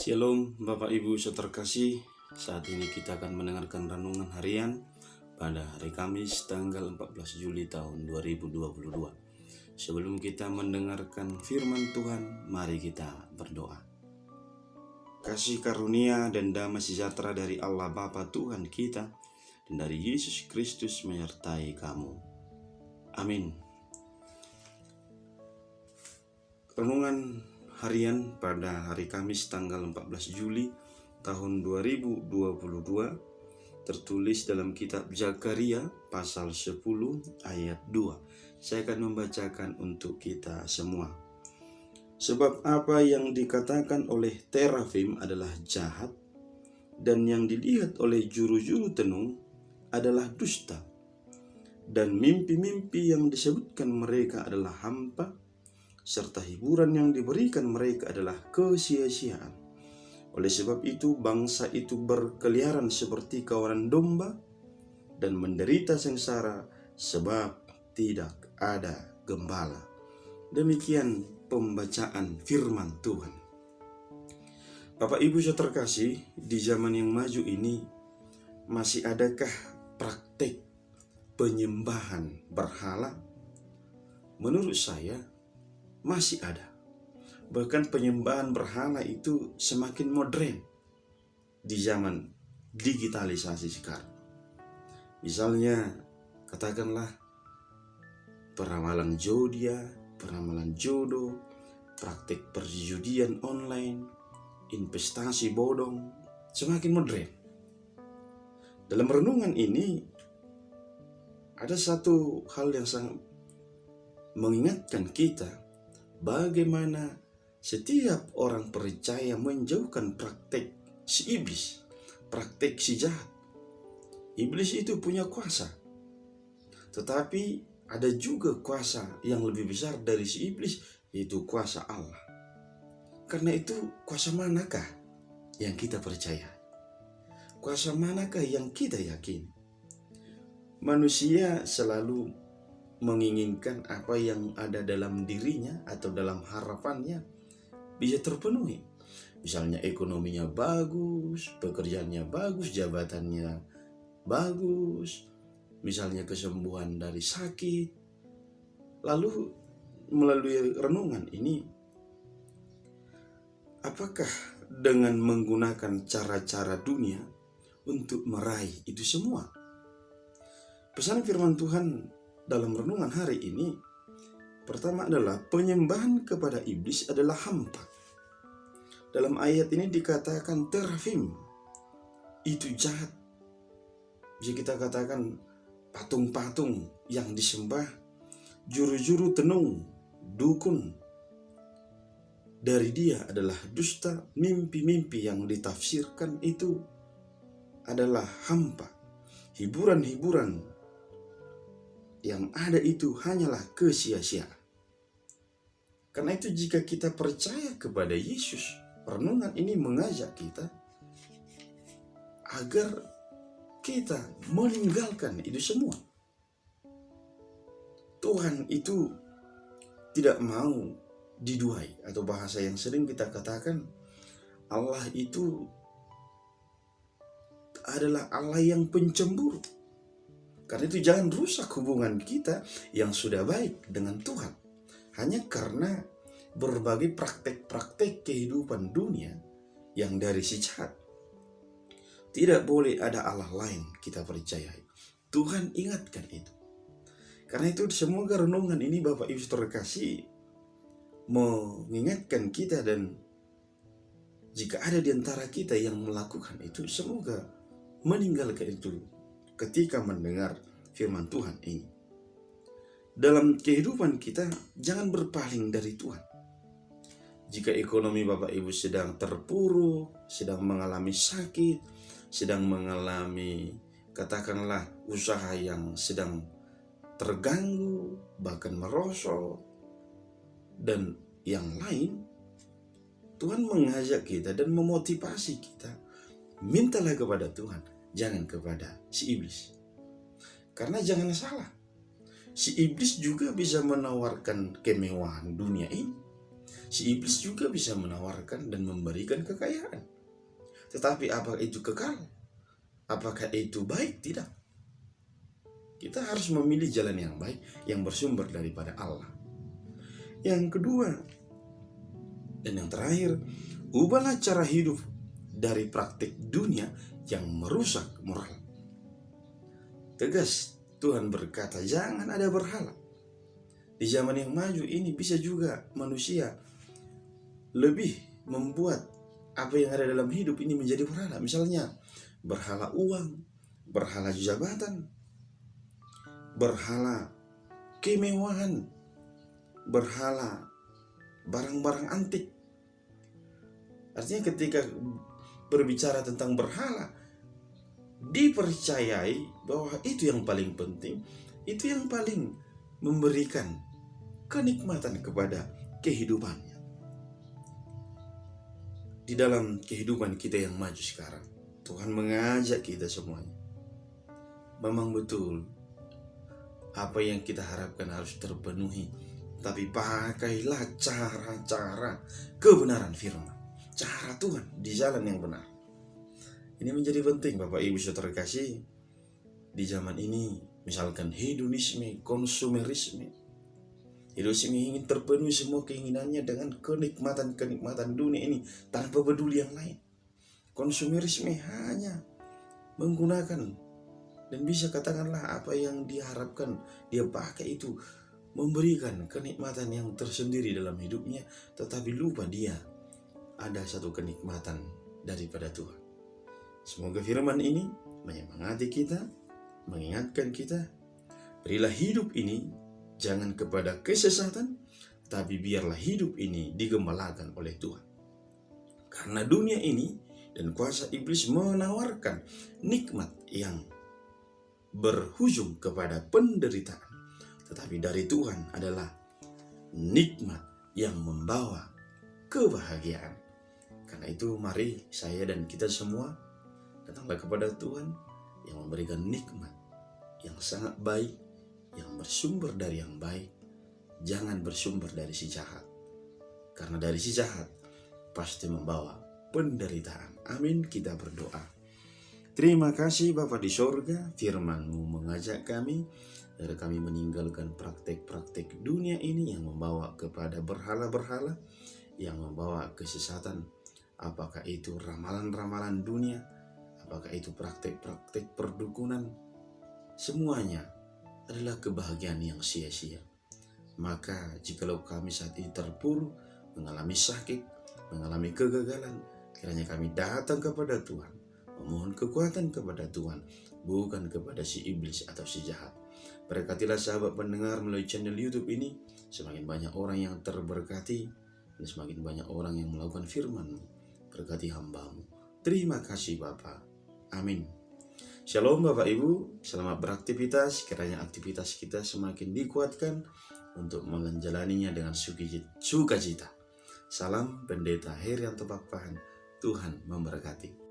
Shalom Bapak Ibu Saudara terkasih. Saat ini kita akan mendengarkan renungan harian pada hari Kamis tanggal 14 Juli tahun 2022. Sebelum kita mendengarkan firman Tuhan, mari kita berdoa. Kasih karunia dan damai sejahtera dari Allah Bapa Tuhan kita dan dari Yesus Kristus menyertai kamu. Amin. Renungan harian pada hari Kamis tanggal 14 Juli tahun 2022 tertulis dalam kitab Zakaria pasal 10 ayat 2. Saya akan membacakan untuk kita semua. Sebab apa yang dikatakan oleh terafim adalah jahat, dan yang dilihat oleh juru-juru tenung adalah dusta, dan mimpi-mimpi yang disebutkan mereka adalah hampa, serta hiburan yang diberikan mereka adalah kesia-siaan. Oleh sebab itu bangsa itu berkeliaran seperti kawanan domba dan menderita sengsara sebab tidak ada gembala. Demikian pembacaan firman Tuhan. Bapak Ibu Saudara terkasih, di zaman yang maju ini masih adakah praktek penyembahan berhala? Menurut saya masih ada. Bahkan penyembahan berhala itu semakin modern di zaman digitalisasi sekarang. Misalnya katakanlah peramalan zodiak, peramalan jodoh, praktik perjudian online, investasi bodong, semakin modern. Dalam renungan ini ada satu hal yang sangat mengingatkan kita bagaimana setiap orang percaya menjauhkan praktek si iblis, praktek si jahat. Iblis itu punya kuasa, tetapi ada juga kuasa yang lebih besar dari si iblis, yaitu kuasa Allah. Karena itu kuasa manakah yang kita percaya? Kuasa manakah yang kita yakini? Manusia selalu menginginkan apa yang ada dalam dirinya atau dalam harapannya bisa terpenuhi. Misalnya ekonominya bagus, pekerjaannya bagus, jabatannya bagus, misalnya kesembuhan dari sakit. Lalu melalui renungan ini, apakah dengan menggunakan cara-cara dunia untuk meraih itu semua? Pesan firman Tuhan dalam renungan hari ini, pertama adalah penyembahan kepada iblis adalah hampa. Dalam ayat ini dikatakan terafim, itu jahat. Bisa kita katakan patung-patung yang disembah, juru-juru tenung, dukun. Dari dia adalah dusta, mimpi-mimpi yang ditafsirkan itu adalah hampa. Hiburan-hiburan yang ada itu hanyalah kesia-siaan. Karena itu jika kita percaya kepada Yesus, renungan ini mengajak kita agar kita meninggalkan itu semua. Tuhan itu tidak mau diduai, atau bahasa yang sering kita katakan, Allah itu adalah Allah yang pencemburu. Karena itu jangan rusak hubungan kita yang sudah baik dengan Tuhan hanya karena berbagai praktek-praktek kehidupan dunia yang dari si jahat. Tidak boleh ada Allah lain kita percayai. Tuhan ingatkan itu. Karena itu semoga renungan ini Bapak Ibu terkasih mengingatkan kita, dan jika ada di antara kita yang melakukan itu, semoga meninggalkan itu ketika mendengar firman Tuhan ini. Dalam kehidupan kita jangan berpaling dari Tuhan. Jika ekonomi Bapak Ibu sedang terpuruk, sedang mengalami sakit, sedang mengalami katakanlah usaha yang sedang terganggu, bahkan merosot, dan yang lain, Tuhan mengajak kita dan memotivasi kita, mintalah kepada Tuhan, jangan kepada si iblis. Karena jangan salah, si iblis juga bisa menawarkan kemewahan dunia ini. Si iblis juga bisa menawarkan dan memberikan kekayaan. Tetapi apakah itu kekal? Apakah itu baik? Tidak. Kita harus memilih jalan yang baik yang bersumber daripada Allah. Yang kedua dan yang terakhir, ubahlah cara hidup dari praktik dunia yang merusak moral. Tegas Tuhan berkata, jangan ada berhala. Di zaman yang maju ini bisa juga manusia lebih membuat apa yang ada dalam hidup ini menjadi berhala. Misalnya berhala uang, berhala jabatan, berhala kemewahan, berhala barang-barang antik. Artinya ketika berbicara tentang berhala, dipercayai bahwa itu yang paling penting, itu yang paling memberikan kenikmatan kepada kehidupannya. Di dalam kehidupan kita yang maju sekarang, Tuhan mengajak kita semuanya. Memang betul, apa yang kita harapkan harus terpenuhi, tapi pakailah cara-cara kebenaran firman, cara Tuhan di jalan yang benar. Ini menjadi penting Bapak Ibu Saudara terkasih. Di zaman ini misalkan hedonisme, konsumerisme, hedonisme ingin terpenuhi semua keinginannya dengan kenikmatan dunia ini tanpa peduli yang lain. Konsumerisme hanya menggunakan dan bisa katakanlah apa yang diharapkan dia pakai itu memberikan kenikmatan yang tersendiri dalam hidupnya, tetapi lupa dia ada satu kenikmatan daripada Tuhan. Semoga firman ini menyemangati kita, mengingatkan kita, berilah hidup ini jangan kepada kesesatan, tapi biarlah hidup ini digembalakan oleh Tuhan. Karena dunia ini dan kuasa iblis menawarkan nikmat yang berujung kepada penderitaan, tetapi dari Tuhan adalah nikmat yang membawa kebahagiaan. Karena itu mari saya dan kita semua datanglah kepada Tuhan yang memberikan nikmat yang sangat baik, yang bersumber dari yang baik, jangan bersumber dari si jahat. Karena dari si jahat pasti membawa penderitaan. Amin, kita berdoa. Terima kasih Bapa di sorga, firman-Mu mengajak kami agar kami meninggalkan praktek-praktek dunia ini yang membawa kepada berhala-berhala, yang membawa kesesatan. Apakah itu ramalan-ramalan dunia, apakah itu praktek-praktek perdukunan, semuanya adalah kebahagiaan yang sia-sia. Maka jikalau kami saat ini terpuruk, mengalami sakit, mengalami kegagalan, kiranya kami datang kepada Tuhan, memohon kekuatan kepada Tuhan, bukan kepada si iblis atau si jahat. Berkatilah sahabat pendengar melalui channel YouTube ini, semakin banyak orang yang terberkati, dan semakin banyak orang yang melakukan firman-Mu. Berkati hamba-Mu. Terima kasih Bapa. Amin. Shalom Bapak Ibu, selamat beraktivitas. Kiranya aktivitas kita semakin dikuatkan untuk menjalaninya dengan sukacita. Salam Pendeta Herianto Pakpahan. Tuhan memberkati.